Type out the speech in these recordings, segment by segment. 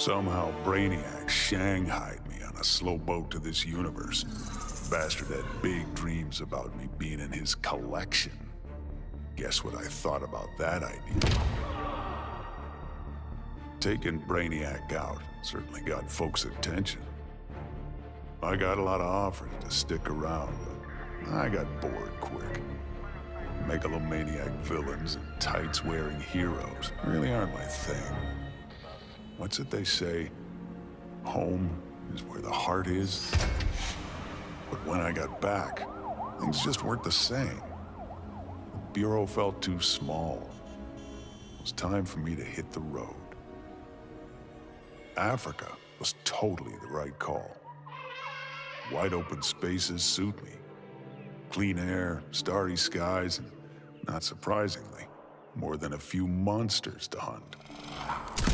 Somehow Brainiac shanghaied me on a slow boat to this universe. Bastard had big dreams about me being in his collection. Guess what I thought about that idea? Taking Brainiac out certainly got folks' attention. I got a lot of offers to stick around, but I got bored quick. Megalomaniac villains and tights-wearing heroes really aren't my thing. What's it they say? Home is where the heart is. But when I got back, things just weren't the same. The Bureau felt too small. It was time for me to hit the road. Africa was totally the right call. Wide open spaces suit me. Clean air, starry skies, and, not surprisingly, more than a few monsters to hunt.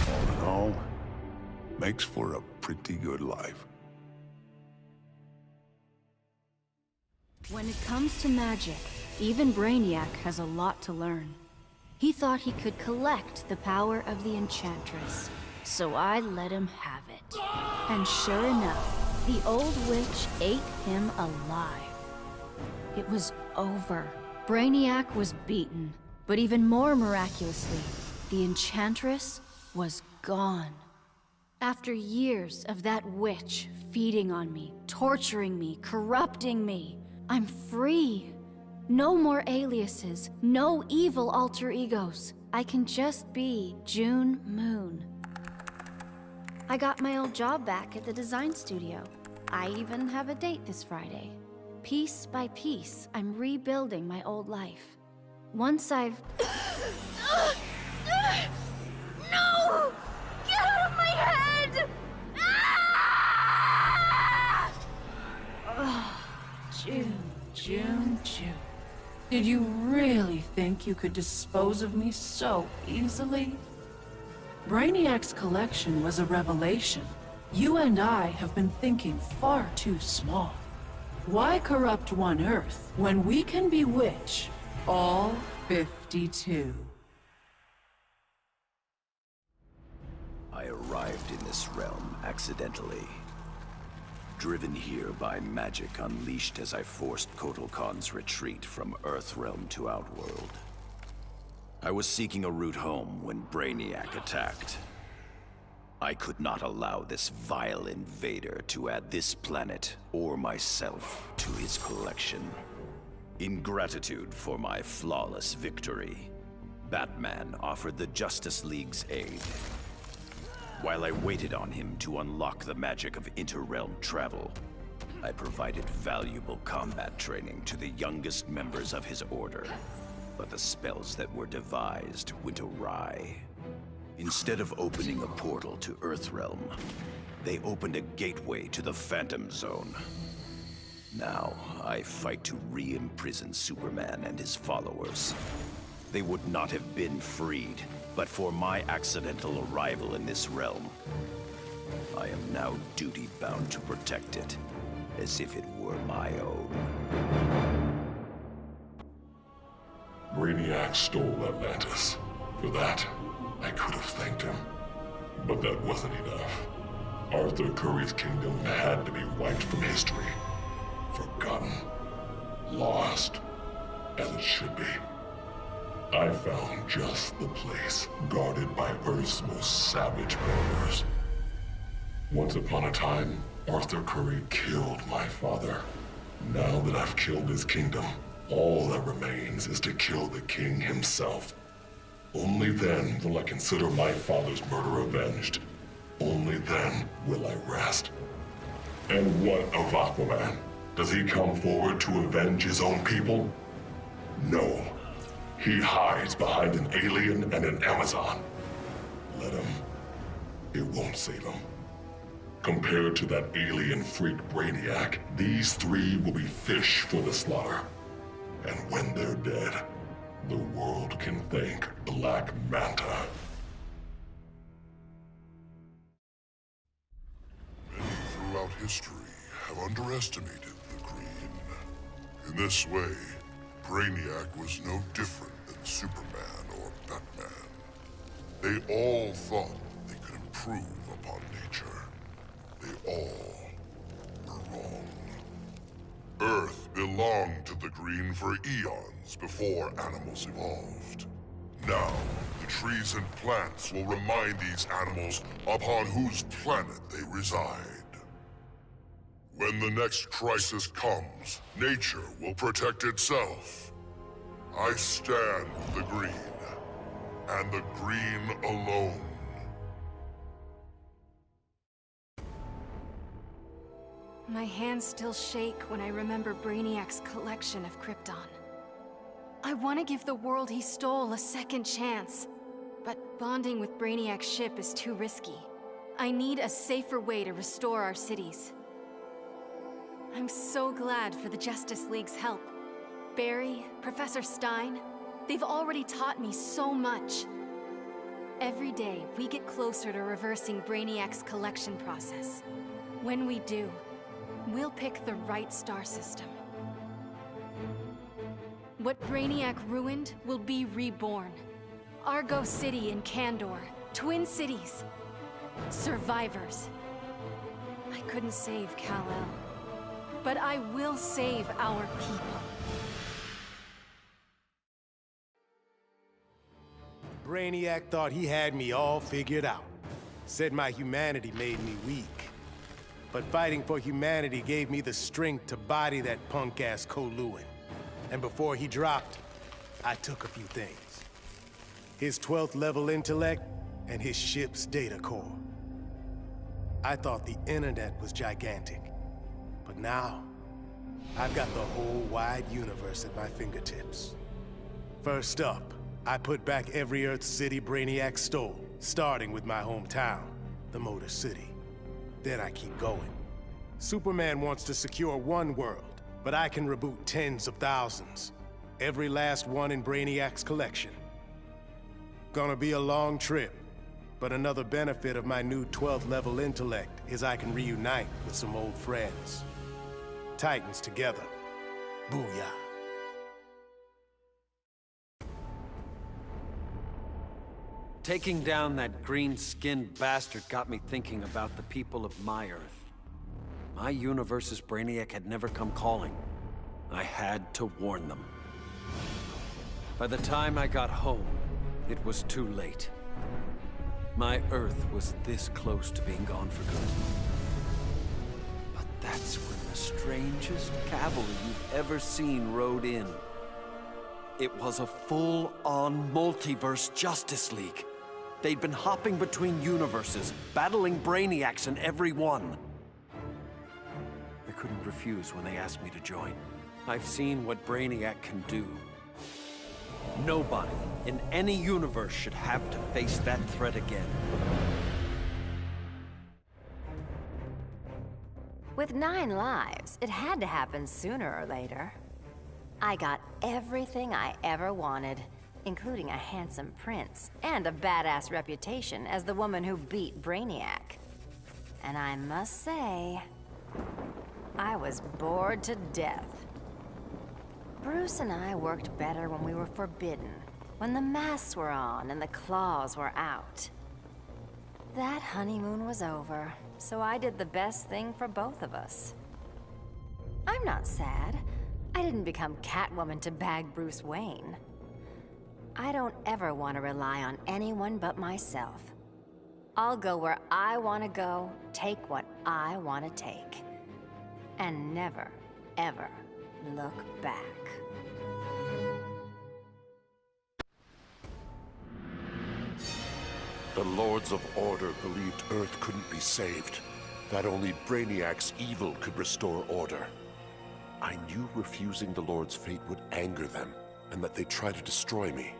All in all, makes for a pretty good life. When it comes to magic, even Brainiac has a lot to learn. He thought he could collect the power of the Enchantress, so I let him have it. And sure enough, the old witch ate him alive. It was over. Brainiac was beaten, but even more miraculously, the Enchantress was gone. After years of that witch feeding on me, torturing me, corrupting me, I'm free. No more aliases, no evil alter egos. I can just be June Moon. I got my old job back at the design studio. I even have a date this Friday. Piece by piece, I'm rebuilding my old life. Once I've... No! Get out of my head! Ah! June. Did you really think you could dispose of me so easily? Brainiac's collection was a revelation. You and I have been thinking far too small. Why corrupt one Earth when we can bewitch all 52? I arrived in this realm accidentally. Driven here by magic unleashed as I forced Kotal Khan's retreat from Earthrealm to Outworld. I was seeking a route home when Brainiac attacked. I could not allow this vile invader to add this planet or myself to his collection. In gratitude for my flawless victory, Batman offered the Justice League's aid. While I waited on him to unlock the magic of interrealm travel, I provided valuable combat training to the youngest members of his order. But the spells that were devised went awry. Instead of opening a portal to Earthrealm, they opened a gateway to the Phantom Zone. Now, I fight to re-imprison Superman and his followers. They would not have been freed, but for my accidental arrival in this realm. I am now duty-bound to protect it, as if it were my own. Brainiac stole Atlantis. For that, I could have thanked him. But that wasn't enough. Arthur Curry's kingdom had to be wiped from history. Forgotten. Lost. As it should be. I found just the place, guarded by Earth's most savage murderers. Once upon a time, Arthur Curry killed my father. Now that I've killed his kingdom, all that remains is to kill the king himself. Only then will I consider my father's murder avenged. Only then will I rest. And what of Aquaman? Does he come forward to avenge his own people? No. He hides behind an alien and an Amazon. Let him. It won't save him. Compared to that alien freak Brainiac, these three will be fish for the slaughter. And when they're dead, the world can thank Black Manta. Many throughout history have underestimated the Green. In this way, Brainiac was no different than Superman or Batman. They all thought they could improve upon They all were wrong. Earth belonged to the Green for eons before animals evolved. Now, the trees and plants will remind these animals upon whose planet they reside. When the next crisis comes, nature will protect itself. I stand with the Green, and the Green alone. My hands still shake when I remember Brainiac's collection of Krypton. I want to give the world he stole a second chance, but bonding with Brainiac's ship is too risky. I need a safer way to restore our cities. I'm so glad for the Justice League's help. Barry, Professor Stein, they've already taught me so much. Every day, we get closer to reversing Brainiac's collection process. When we do, we'll pick the right star system. What Brainiac ruined will be reborn. Argo City and Kandor, Twin Cities. Survivors. I couldn't save Kal-El, but I will save our people. Brainiac thought he had me all figured out. Said my humanity made me weak. But fighting for humanity gave me the strength to body that punk-ass Koluan. And before he dropped, I took a few things. His 12th level intellect and his ship's data core. I thought the internet was gigantic. But now, I've got the whole wide universe at my fingertips. First up, I put back every Earth city Brainiac stole, starting with my hometown, the Motor City. Then I keep going. Superman wants to secure one world, but I can reboot tens of thousands. Every last one in Brainiac's collection. Gonna be a long trip, but another benefit of my new 12th level intellect is I can reunite with some old friends. Titans together. Booyah. Taking down that green-skinned bastard got me thinking about the people of my Earth. My universe's Brainiac had never come calling. I had to warn them. By the time I got home, it was too late. My Earth was this close to being gone for good. But that's when the strangest cavalry you've ever seen rode in. It was a full-on multiverse Justice League. They'd been hopping between universes, battling Brainiacs in every one. I couldn't refuse when they asked me to join. I've seen what Brainiac can do. Nobody in any universe should have to face that threat again. With 9 lives, it had to happen sooner or later. I got everything I ever wanted, including a handsome prince and a badass reputation as the woman who beat Brainiac. And I must say, I was bored to death. Bruce and I worked better when we were forbidden, when the masks were on and the claws were out. That honeymoon was over, so I did the best thing for both of us. I'm not sad. I didn't become Catwoman to bag Bruce Wayne. I don't ever want to rely on anyone but myself. I'll go where I want to go, take what I want to take. And never, ever look back. The Lords of Order believed Earth couldn't be saved, that only Brainiac's evil could restore order. I knew refusing the Lord's fate would anger them, and that they'd try to destroy me.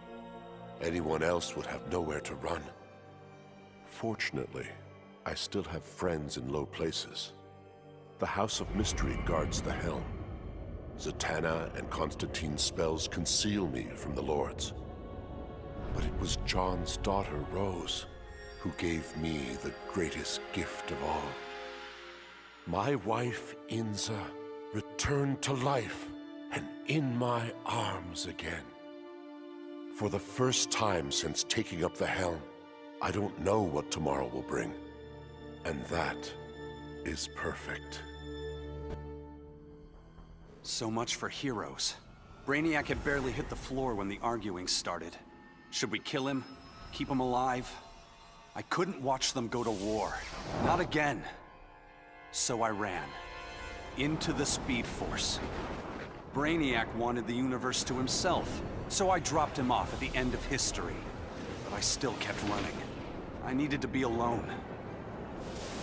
Anyone else would have nowhere to run. Fortunately, I still have friends in low places. The House of Mystery guards the helm. Zatanna and Constantine's spells conceal me from the Lords. But it was John's daughter, Rose, who gave me the greatest gift of all. My wife, Inza, returned to life and in my arms again. For the first time since taking up the helm, I don't know what tomorrow will bring. And that is perfect. So much for heroes. Brainiac had barely hit the floor when the arguing started. Should we kill him? Keep him alive? I couldn't watch them go to war. Not again. So I ran. Into the Speed Force. Brainiac wanted the universe to himself, so I dropped him off at the end of history. But I still kept running. I needed to be alone.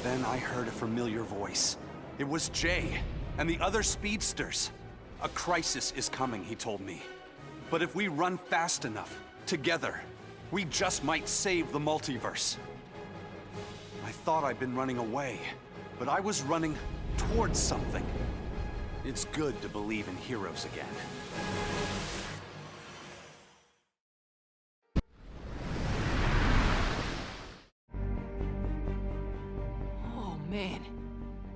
Then I heard a familiar voice. It was Jay, and the other speedsters. A crisis is coming, he told me. But if we run fast enough, together, we just might save the multiverse. I thought I'd been running away, but I was running towards something. It's good to believe in heroes again. Oh man.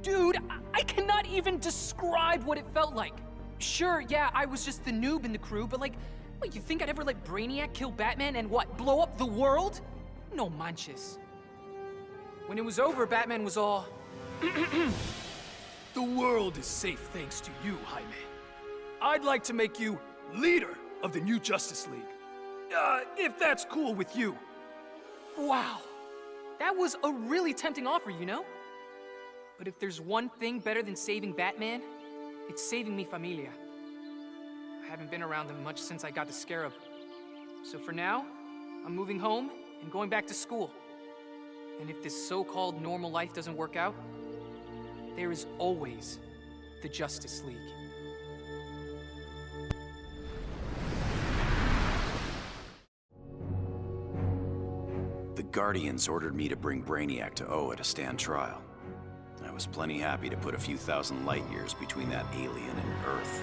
Dude, I cannot even describe what it felt like. Sure, yeah, I was just the noob in the crew, but like, wait, you think I'd ever let Brainiac kill Batman and what, blow up the world? No manches. When it was over, Batman was all... The world is safe thanks to you, Jaime. I'd like to make you leader of the new Justice League. If that's cool with you. Wow. That was a really tempting offer, you know? But if there's one thing better than saving Batman, it's saving mi familia. I haven't been around them much since I got the Scarab. So for now, I'm moving home and going back to school. And if this so-called normal life doesn't work out, there is always the Justice League. The Guardians ordered me to bring Brainiac to Oa to stand trial. I was plenty happy to put a few thousand light years between that alien and Earth.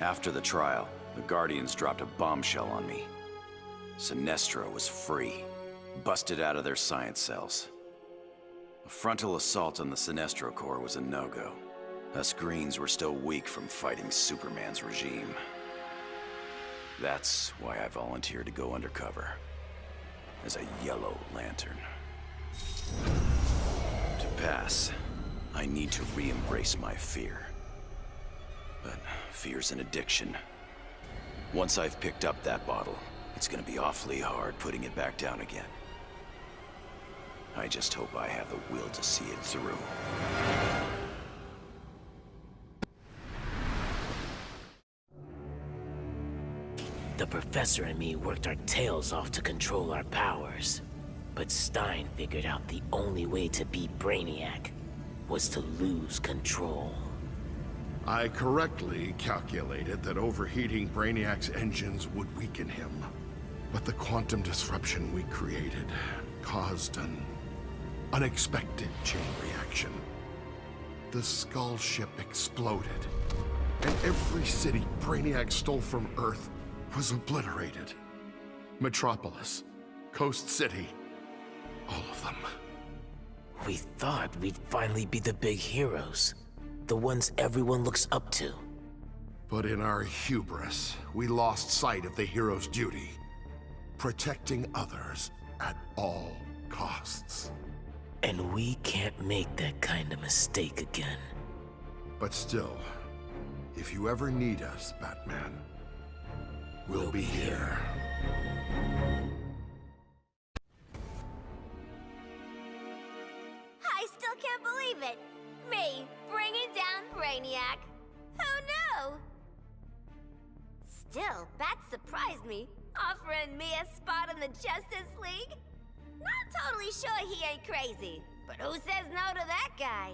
After the trial, the Guardians dropped a bombshell on me. Sinestro was free, busted out of their science cells. A frontal assault on the Sinestro Corps was a no-go. Us Greens were still weak from fighting Superman's regime. That's why I volunteered to go undercover as a Yellow Lantern. To pass, I need to re-embrace my fear. But fear's an addiction. Once I've picked up that bottle, it's gonna be awfully hard putting it back down again. I just hope I have the will to see it through. The Professor and me worked our tails off to control our powers. But Stein figured out the only way to beat Brainiac was to lose control. I correctly calculated that overheating Brainiac's engines would weaken him. But the quantum disruption we created caused an unexpected chain reaction. The Skull ship exploded, and every city Brainiac stole from Earth was obliterated. Metropolis, Coast City, all of them. We thought we'd finally be the big heroes, the ones everyone looks up to. But in our hubris, we lost sight of the hero's duty, protecting others at all costs. And we can't make that kind of mistake again. But still, if you ever need us, Batman, we'll be here. I still can't believe it! Me, bringing down Brainiac! Who knew? Still, Bat surprised me, offering me a spot in the Justice League. Not totally sure he ain't crazy, but who says no to that guy?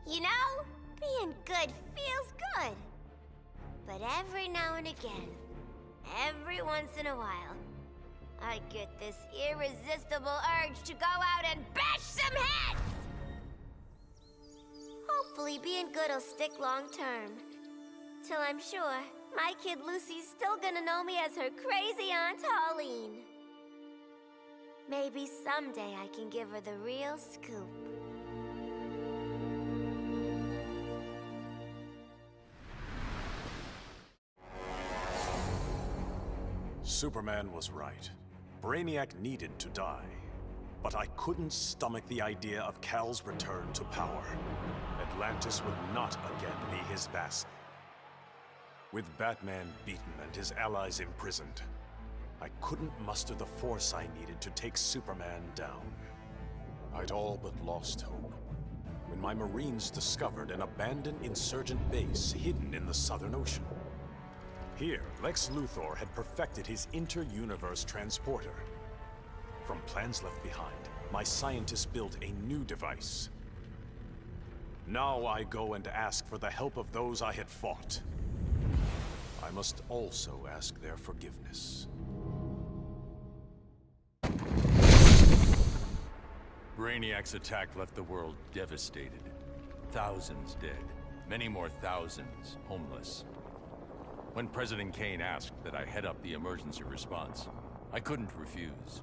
You know, being good feels good. But every now and again, every once in a while, I get this irresistible urge to go out and bash some heads! Hopefully being good'll stick long term. Till I'm sure my kid Lucy's still gonna know me as her crazy Aunt Holleen. Maybe someday I can give her the real scoop. Superman was right. Brainiac needed to die. but I couldn't stomach the idea of Cal's return to power. Atlantis would not again be his vassal. With Batman beaten and his allies imprisoned, I couldn't muster the force I needed to take Superman down. I'd all but lost hope when my Marines discovered an abandoned insurgent base hidden in the Southern Ocean. Here, Lex Luthor had perfected his inter-universe transporter. From plans left behind, my scientists built a new device. Now I go and ask for the help of those I had fought. I must also ask their forgiveness. Brainiac's attack left the world devastated. Thousands dead. Many more thousands homeless. When President Kane asked that I head up the emergency response, I couldn't refuse.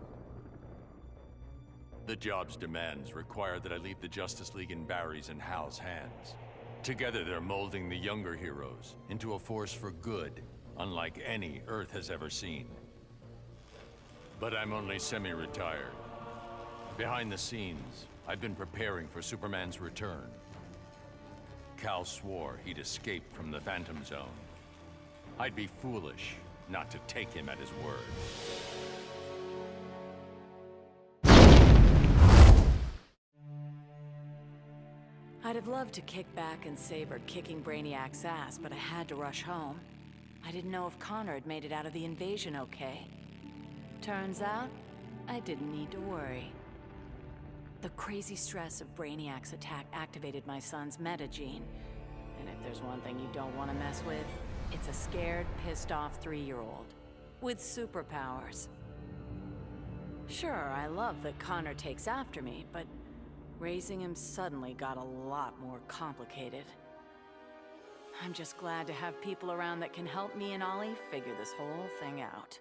The job's demands require that I leave the Justice League in Barry's and Hal's hands. Together they're molding the younger heroes into a force for good, unlike any Earth has ever seen. But I'm only semi-retired. Behind the scenes, I've been preparing for Superman's return. Cal swore he'd escaped from the Phantom Zone. I'd be foolish not to take him at his word. I'd have loved to kick back and savor kicking Brainiac's ass, but I had to rush home. I didn't know if Connor had made it out of the invasion okay. Turns out, I didn't need to worry. The crazy stress of Brainiac's attack activated my son's metagene. And if there's one thing you don't want to mess with, it's a scared, pissed-off 3-year-old. With superpowers. Sure, I love that Connor takes after me, but raising him suddenly got a lot more complicated. I'm just glad to have people around that can help me and Ollie figure this whole thing out.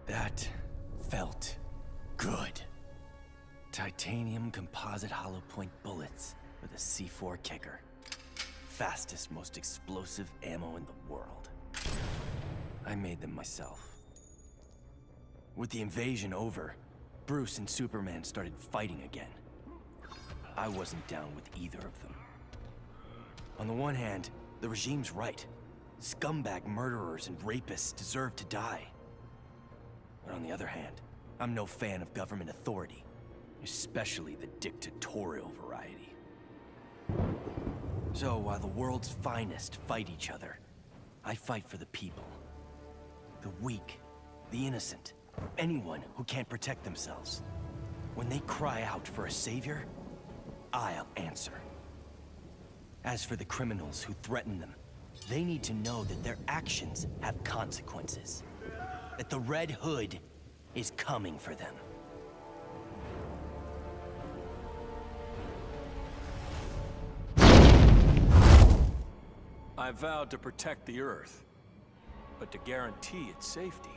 That felt good. Titanium composite hollow point bullets with a C4 kicker. Fastest, most explosive ammo in the world. I made them myself. With the invasion over, Bruce and Superman started fighting again. I wasn't down with either of them. On the one hand, the regime's right. Scumbag murderers and rapists deserve to die. But on the other hand, I'm no fan of government authority, especially the dictatorial variety. So while the world's finest fight each other, I fight for the people. The weak, the innocent, anyone who can't protect themselves. When they cry out for a savior, I'll answer. As for the criminals who threaten them, they need to know that their actions have consequences. That the Red Hood is coming for them. I vowed to protect the Earth. But to guarantee its safety,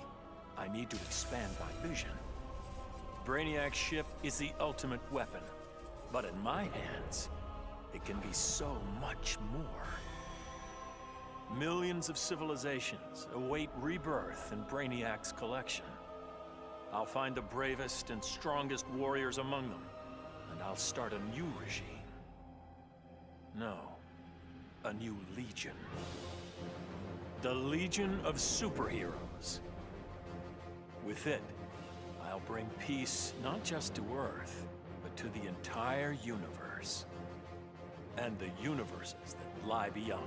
I need to expand my vision. Brainiac's ship is the ultimate weapon. But in my hands, it can be so much more. Millions of civilizations await rebirth in Brainiac's collection. I'll find the bravest and strongest warriors among them, and I'll start a new regime. No, a new legion. The Legion of Superheroes. With it, I'll bring peace not just to Earth, but to the entire universe. And the universes that lie beyond.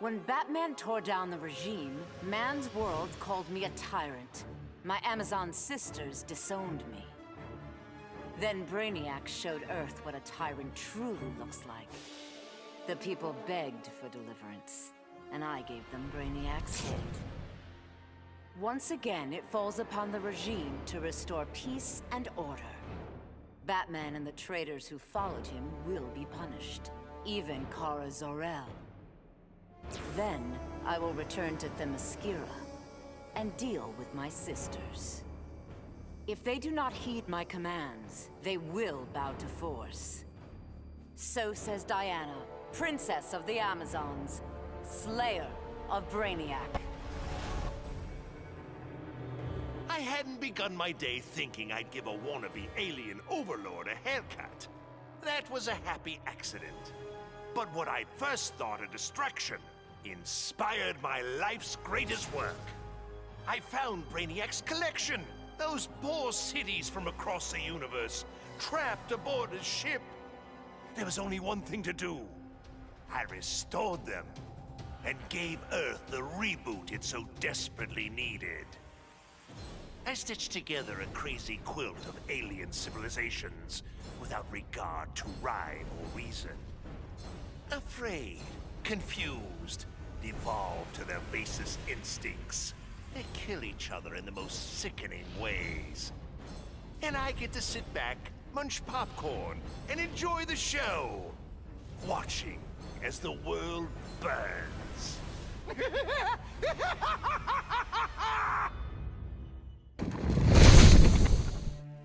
When Batman tore down the regime, man's world called me a tyrant. My Amazon sisters disowned me. Then Brainiac showed Earth what a tyrant truly looks like. The people begged for deliverance, and I gave them Brainiac's head. Once again, it falls upon the regime to restore peace and order. Batman and the traitors who followed him will be punished, even Kara Zor-El. Then, I will return to Themyscira and deal with my sisters. If they do not heed my commands, they will bow to force. So says Diana, Princess of the Amazons, Slayer of Brainiac. I hadn't begun my day thinking I'd give a wannabe alien overlord a haircut. That was a happy accident. But what I'd first thought a distraction inspired my life's greatest work. I found Brainiac's collection. Those poor cities from across the universe, trapped aboard his ship. There was only one thing to do. I restored them and gave Earth the reboot it so desperately needed. I stitched together a crazy quilt of alien civilizations without regard to rhyme or reason. Afraid, confused, devolved to their basest instincts. They kill each other in the most sickening ways. And I get to sit back, munch popcorn, and enjoy the show, watching as the world burns.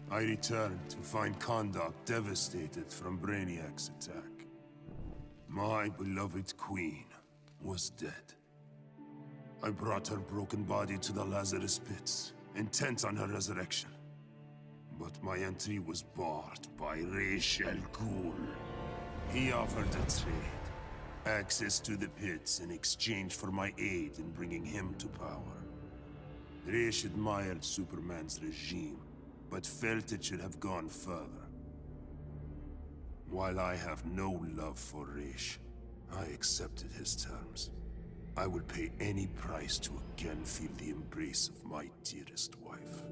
I returned to find Kahndaq devastated from Brainiac's attack. My beloved queen was dead. I brought her broken body to the Lazarus pits, intent on her resurrection. But my entry was barred by Raish Al Ghul. He offered a trade. Access to the pits in exchange for my aid in bringing him to power. Raish admired Superman's regime, but felt it should have gone further. While I have no love for Raish, I accepted his terms. I would pay any price to again feel the embrace of my dearest wife.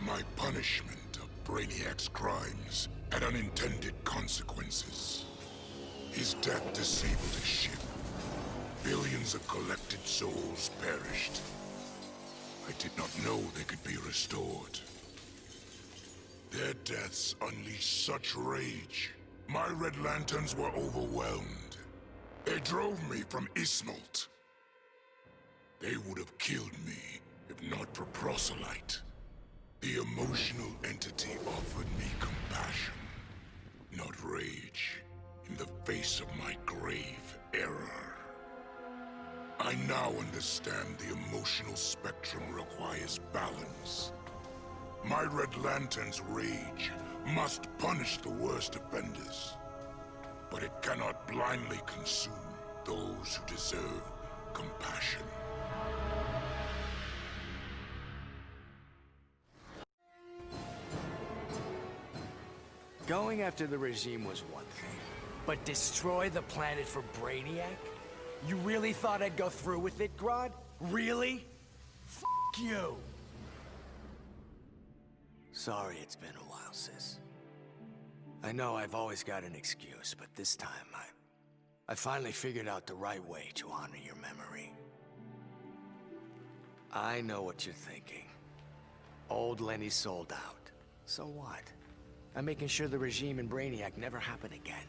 My punishment of Brainiac's crimes had unintended consequences. His death disabled his ship. Billions of collected souls perished. I did not know they could be restored. Their deaths unleashed such rage. My Red Lanterns were overwhelmed. They drove me from Ismalt. They would have killed me if not for Proselyte. The emotional entity offered me compassion, not rage, in the face of my grave error. I now understand the emotional spectrum requires balance. My Red Lantern's rage must punish the worst offenders, but it cannot blindly consume those who deserve compassion. Going after the regime was one thing, but destroy the planet for Brainiac? You really thought I'd go through with it, Grodd? Really? F*** you! Sorry it's been a while, sis. I know I've always got an excuse, but this time I finally figured out the right way to honor your memory. I know what you're thinking. Old Lenny sold out. So what? I'm making sure the regime and Brainiac never happen again.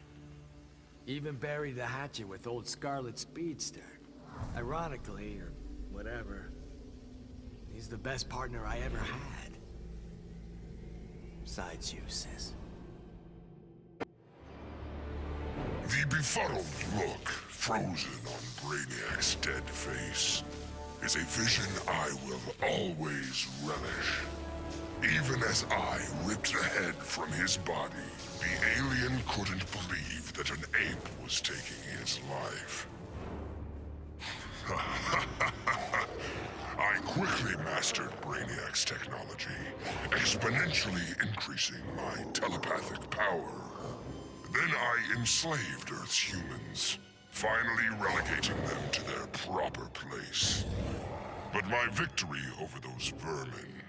Even buried the hatchet with old Scarlet Speedster. Ironically, or whatever, he's the best partner I ever had. Besides you, sis. The befuddled look frozen on Brainiac's dead face is a vision I will always relish. Even as I ripped the head from his body, the alien couldn't believe that an ape was taking his life. I quickly mastered Brainiac's technology, exponentially increasing my telepathic power. Then I enslaved Earth's humans, finally relegating them to their proper place. But my victory over those vermin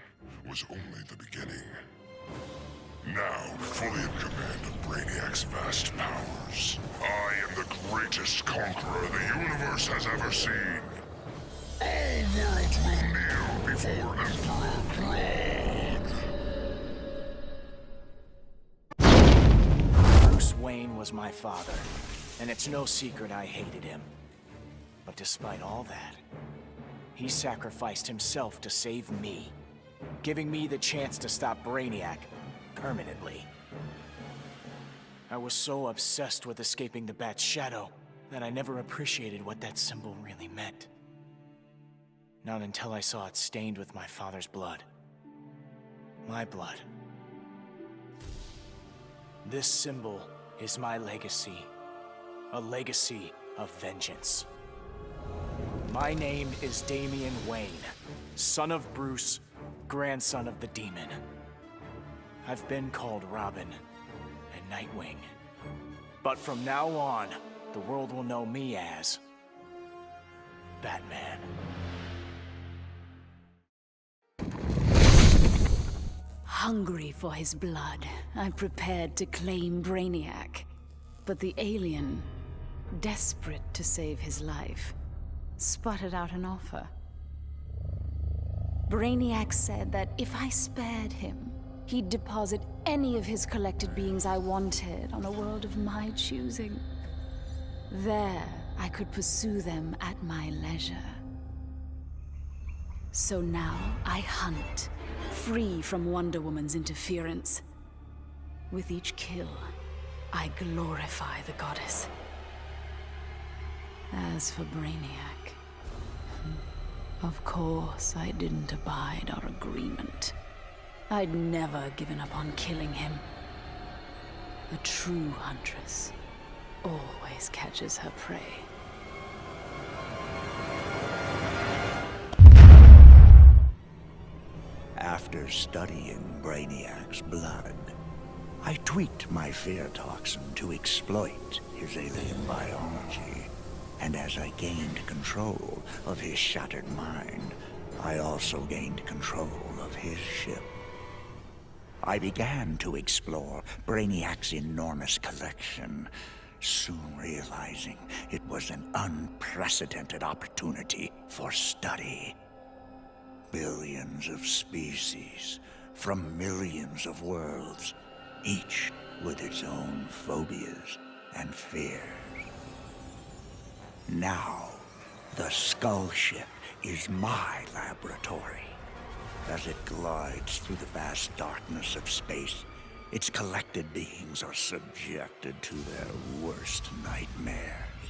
was only the beginning. Now, fully in command of Brainiac's vast powers, I am the greatest conqueror the universe has ever seen. All worlds will kneel before Emperor Grodd. Bruce Wayne was my father, and it's no secret I hated him. But despite all that, he sacrificed himself to save me. giving me the chance to stop Brainiac permanently. I was so obsessed with escaping the Bat's shadow that I never appreciated what that symbol really meant. Not until I saw it stained with my father's blood. My blood. This symbol is my legacy. A legacy of vengeance. My name is Damian Wayne, son of Bruce, grandson of the Demon. I've been called Robin and Nightwing. But from now on, the world will know me as Batman. Hungry for his blood, I prepared to claim Brainiac. But the alien, desperate to save his life, spotted out an offer. Brainiac said that if I spared him, he'd deposit any of his collected beings I wanted on a world of my choosing. There, I could pursue them at my leisure. So now I hunt, free from Wonder Woman's interference. With each kill, I glorify the goddess. As for Brainiac, of course I didn't abide our agreement. I'd never given up on killing him. A true huntress always catches her prey. After studying Brainiac's blood, I tweaked my fear toxin to exploit his alien biology. And as I gained control of his shattered mind, I also gained control of his ship. I began to explore Brainiac's enormous collection, soon realizing it was an unprecedented opportunity for study. Billions of species from millions of worlds, each with its own phobias and fears. Now, the Skull Ship is my laboratory. As it glides through the vast darkness of space, its collected beings are subjected to their worst nightmares.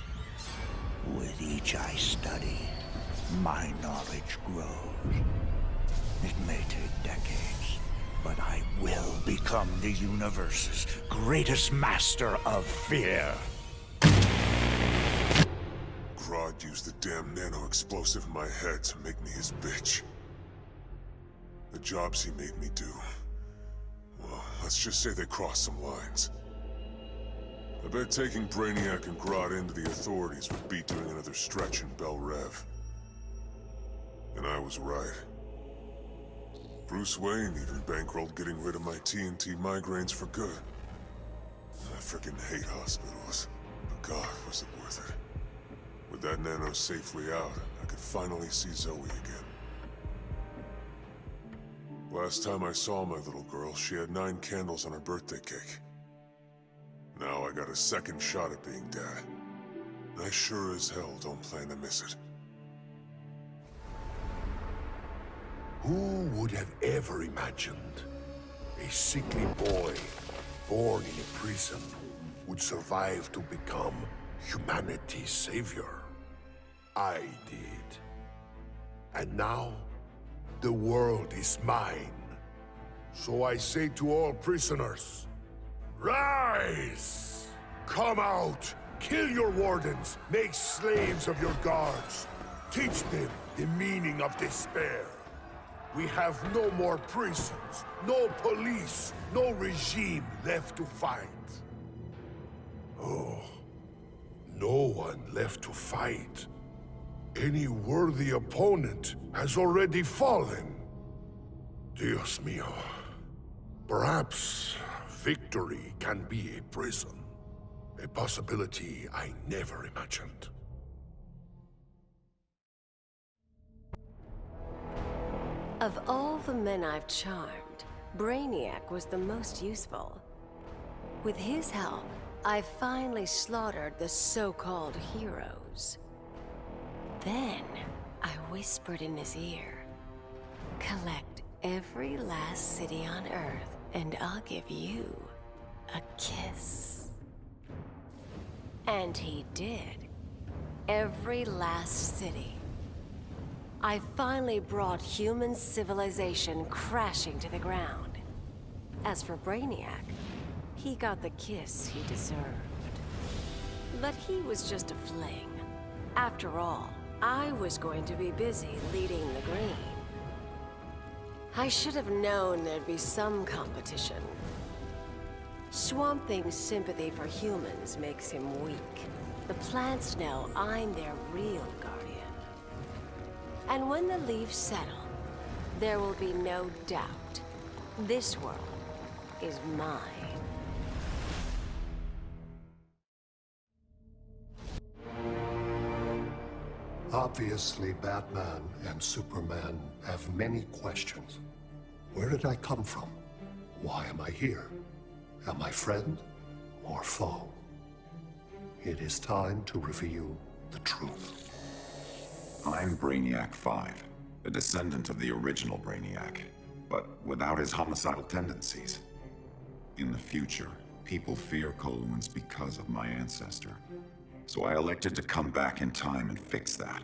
With each I study, my knowledge grows. It may take decades, but I will become the universe's greatest master of fear. Grodd used the damn nano-explosive in my head to make me his bitch. The jobs he made me do, well, let's just say they crossed some lines. I bet taking Brainiac and Grodd into the authorities would be doing another stretch in Bel Rev. And I was right. Bruce Wayne even bankrolled getting rid of my TNT migraines for good. I frickin' hate hospitals, but God, was it worth it. With that nano safely out, I could finally see Zoe again. Last time I saw my little girl, she had 9 candles on her birthday cake. Now I got a second shot at being dad. And I sure as hell don't plan to miss it. Who would have ever imagined a sickly boy born in a prison would survive to become humanity's savior? I did. And now, the world is mine. So I say to all prisoners, rise! Come out! Kill your wardens! Make slaves of your guards! Teach them the meaning of despair! We have no more prisons, no police, no regime left to fight. Oh, no one left to fight. Any worthy opponent has already fallen. Dios mío. Perhaps victory can be a prison. A possibility I never imagined. Of all the men I've charmed, Brainiac was the most useful. With his help, I finally slaughtered the so-called heroes. Then, I whispered in his ear, collect every last city on Earth, and I'll give you a kiss. And he did. Every last city. I finally brought human civilization crashing to the ground. As for Brainiac, he got the kiss he deserved. But he was just a fling. After all, I was going to be busy leading the Green. I should have known there'd be some competition. Swamp Thing's sympathy for humans makes him weak. The plants know I'm their real guardian. And when the leaves settle, there will be no doubt. This world is mine. Obviously, Batman and Superman have many questions. Where did I come from? Why am I here? Am I friend or foe? It is time to reveal the truth. I'm Brainiac 5, a descendant of the original Brainiac, but without his homicidal tendencies. In the future, people fear Coluans because of my ancestor. So I elected to come back in time and fix that.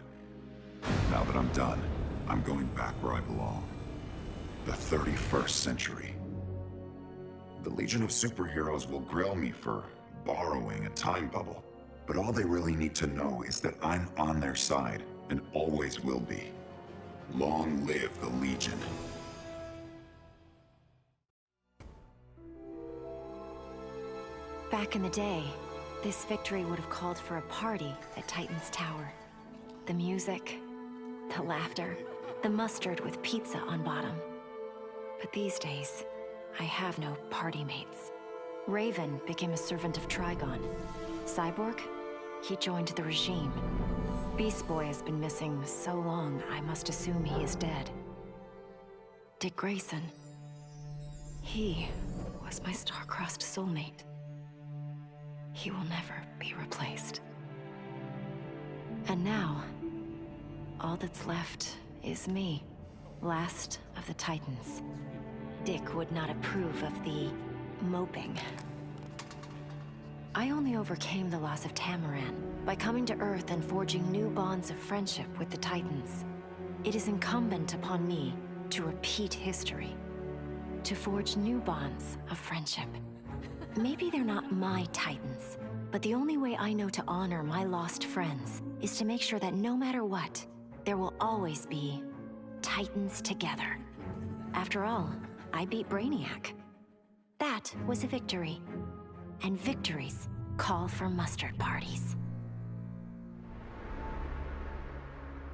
Now that I'm done, I'm going back where I belong. The 31st century. The Legion of Superheroes will grill me for borrowing a time bubble, but all they really need to know is that I'm on their side and always will be. Long live the Legion. Back in the day, this victory would have called for a party at Titan's Tower. The music, the laughter, the mustard with pizza on bottom. But these days, I have no party mates. Raven became a servant of Trigon. Cyborg? He joined the regime. Beast Boy has been missing so long, I must assume he is dead. Dick Grayson. He was my star-crossed soulmate. He will never be replaced. And now, all that's left is me, last of the Titans. Dick would not approve of the moping. I only overcame the loss of Tamaran by coming to Earth and forging new bonds of friendship with the Titans. It is incumbent upon me to repeat history, to forge new bonds of friendship. Maybe they're not my Titans, but the only way I know to honor my lost friends is to make sure that no matter what, there will always be Titans together. After all, I beat Brainiac. That was a victory. And victories call for mustard parties.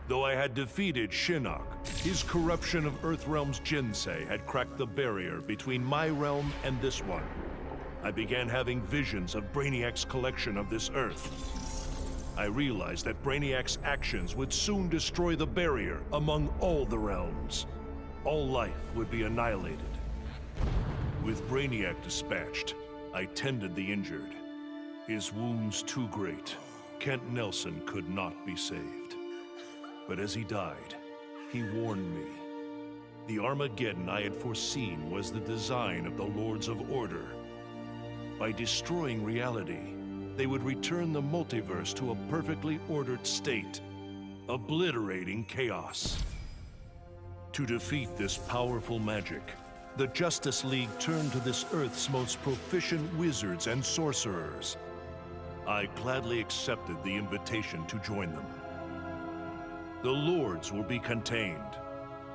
Though I had defeated Shinnok, his corruption of Earthrealm's Jinsei had cracked the barrier between my realm and this one. I began having visions of Brainiac's collection of this Earth. I realized that Brainiac's actions would soon destroy the barrier among all the realms. All life would be annihilated. With Brainiac dispatched, I tended the injured. His wounds too great, Kent Nelson could not be saved. But as he died, he warned me. The Armageddon I had foreseen was the design of the Lords of Order. By destroying reality, they would return the multiverse to a perfectly ordered state, obliterating chaos. To defeat this powerful magic, the Justice League turned to this Earth's most proficient wizards and sorcerers. I gladly accepted the invitation to join them. The Lords will be contained.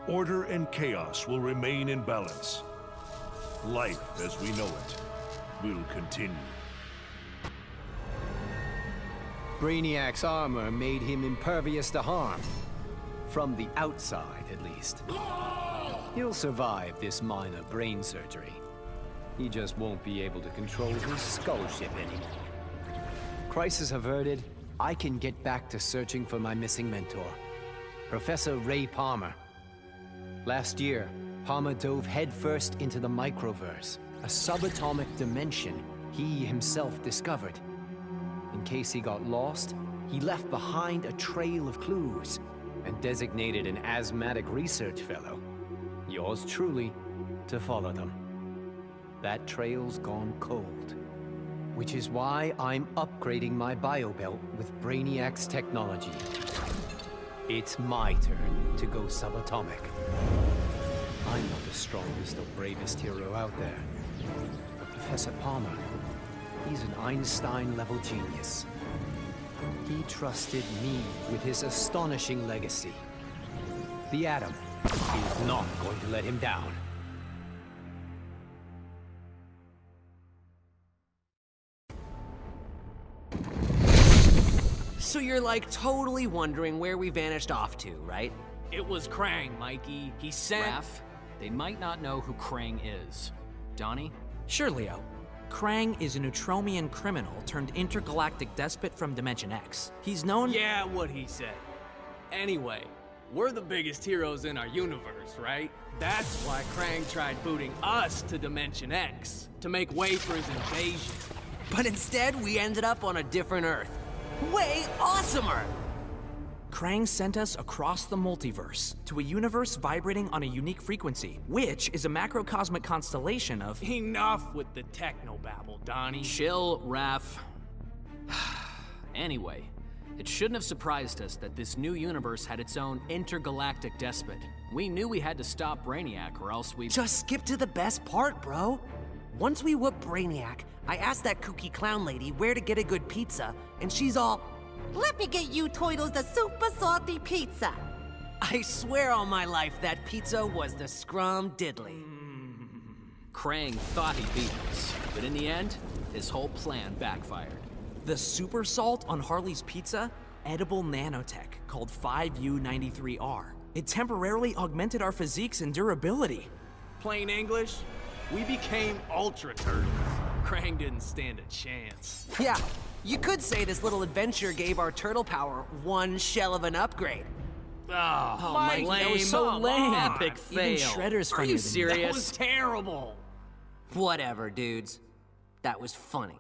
Order and chaos will remain in balance. Life as we know it will continue. Brainiac's armor made him impervious to harm. From the outside, at least. He'll survive this minor brain surgery. He just won't be able to control his skull ship anymore. Crisis averted, I can get back to searching for my missing mentor, Professor Ray Palmer. Last year, Palmer dove headfirst into the microverse, a subatomic dimension he himself discovered. In case he got lost, he left behind a trail of clues and designated an asthmatic research fellow. yours truly, to follow them. That trail's gone cold. Which is why I'm upgrading my biobelt with Brainiac's technology. It's my turn to go subatomic. I'm not the strongest or bravest hero out there. But Professor Palmer, he's an Einstein-level genius. He trusted me with his astonishing legacy. The Atom is not going to let him down. So you're like totally wondering where we vanished off to, right? It was Krang, Mikey. He sent... Raph, they might not know who Krang is. Donnie? Sure, Leo. Krang is a Neutromian criminal turned intergalactic despot from Dimension X. He's known— Yeah, what he said. Anyway, we're the biggest heroes in our universe, right? That's why Krang tried booting us to Dimension X, to make way for his invasion. But instead, we ended up on a different Earth. Way awesomer! Krang sent us across the multiverse to a universe vibrating on a unique frequency, which is a macrocosmic constellation of— Enough with the technobabble, Donnie. Chill, Raph. Anyway, it shouldn't have surprised us that this new universe had its own intergalactic despot. We knew we had to stop Brainiac or else we— Just skip to the best part, bro. Once we whoop Brainiac, I asked that kooky clown lady where to get a good pizza, and she's all, "Let me get you Toidles the super salty pizza." I swear on my life that pizza was the scrum diddly. Krang thought he beat us, but in the end, his whole plan backfired. The super salt on Harley's pizza? Edible nanotech called 5U93R. It temporarily augmented our physiques and durability. Plain English, we became Ultra Turtles. Krang didn't stand a chance. Yeah, you could say this little adventure gave our turtle power one shell of an upgrade. Oh, Mike, that was so lame. Epic fail. Even Shredder's Are funnier you than serious? That was terrible. Whatever, dudes. That was funny.